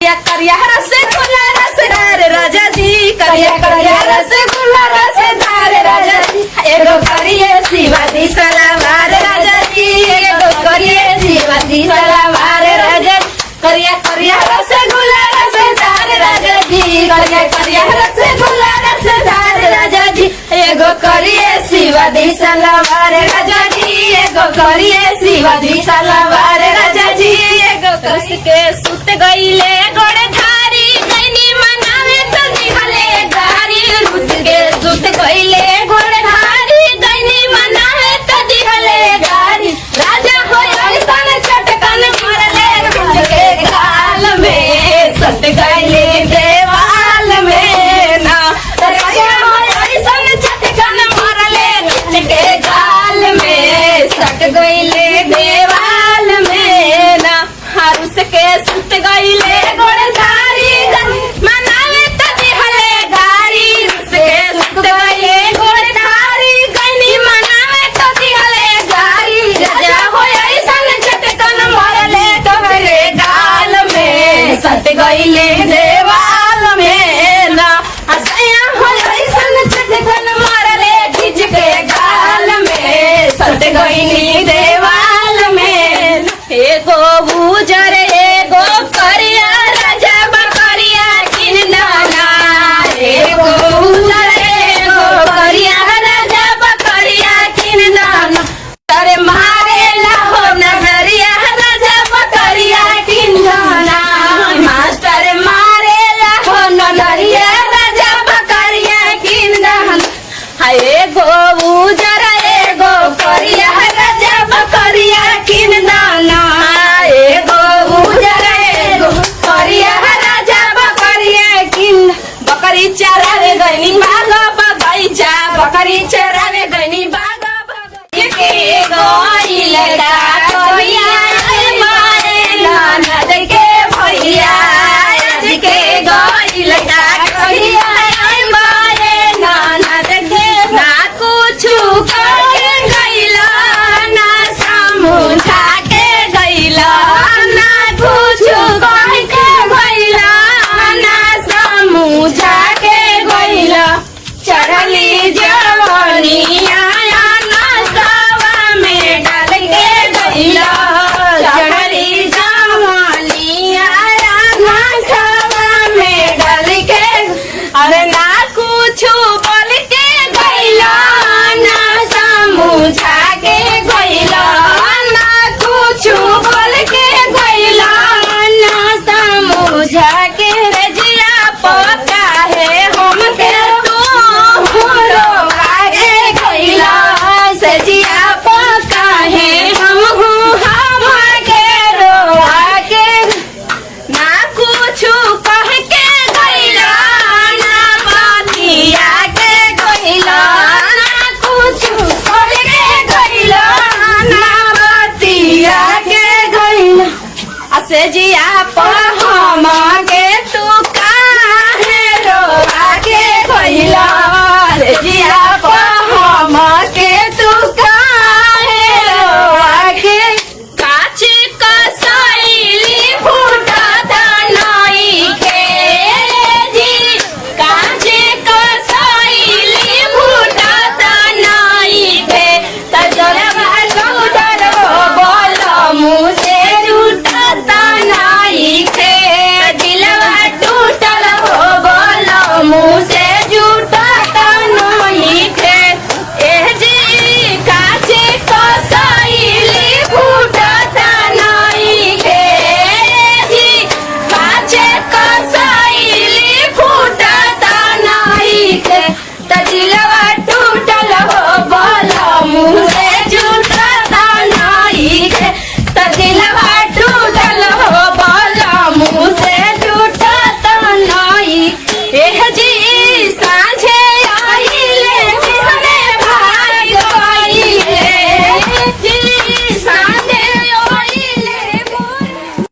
करिया रसगुल्ला रसदार राजा जी, करिया करिया रसगुल्ला रसदार राजा जी, एगो करिए शिवाजी सलावार राजा जी, एगो करिए शिवाजी सलावार राजा जी, करिया करिया रसगुल्ला रसदार राजा जी, करिया करिया रसगुल्ला रसदार राजा जी, एगो करिए शिवाजी सलावार राजा जी, एगो करिए शिवाजी सलावार राजा जी, एगो कस के सुत गईले गोड़े धारी गईनी मनावे तो दिहले गारी, रुस के सुत गईले गोड़े धारी गईनी मनावे तो दिहले गारी, राजा होय सन चटकन मरले रुस के गाल में, सट गईले देवाल में ना, राजा होय सन चटकन मरले रुस के गाल में, सट गईले देवाल में ना, रुस के सुत गईले गोड़े धारी मनावे तो दिहले गारी, रुस के सुत गईले गोड़े धारी गईनी मनावे तो दिहले गारी, राजा होय सन चटकन मरले तोहरे गाल में, सट गईले देवाल में ना, असया होय सन चटकन मरले खिच के गाल में, सट गईली देवाल में, एगो बुजर एगो करिया राजा बकरिया किन नाना, एगो बुजर एगो करिया राजा बकरिया किन नाना, तारे मारे लाहो नगरिया राजा बकरिया किन नाना, मास्टर मारे लाहो नगरिया राजा बकरिया किन नाना, एगो बुजर एगो करिया राजा बकरिया किन नाना, एगो बुजर एगो करिया राजा बकरिया किन, बकरी चरावे गईनी बागा बगैचा, बकरी चरावे गईनी बागा बगैचा, के गईले कोइया मारे ननद के भैया, आज के गईले कोइया मारे ननद के, ना कुछु करे गईला ना समझा के गईला, ना कुछु कह के गईला ना समझा के गईला, चढ़ली जवानिया नाश्तावा में डाल के गईला, चढ़ली जवानिया नाश्तावा में डाल के, अरे ना कुछु बोल के गईला ना समझा के गईला, ना कुछु बोल के गईला ना समझा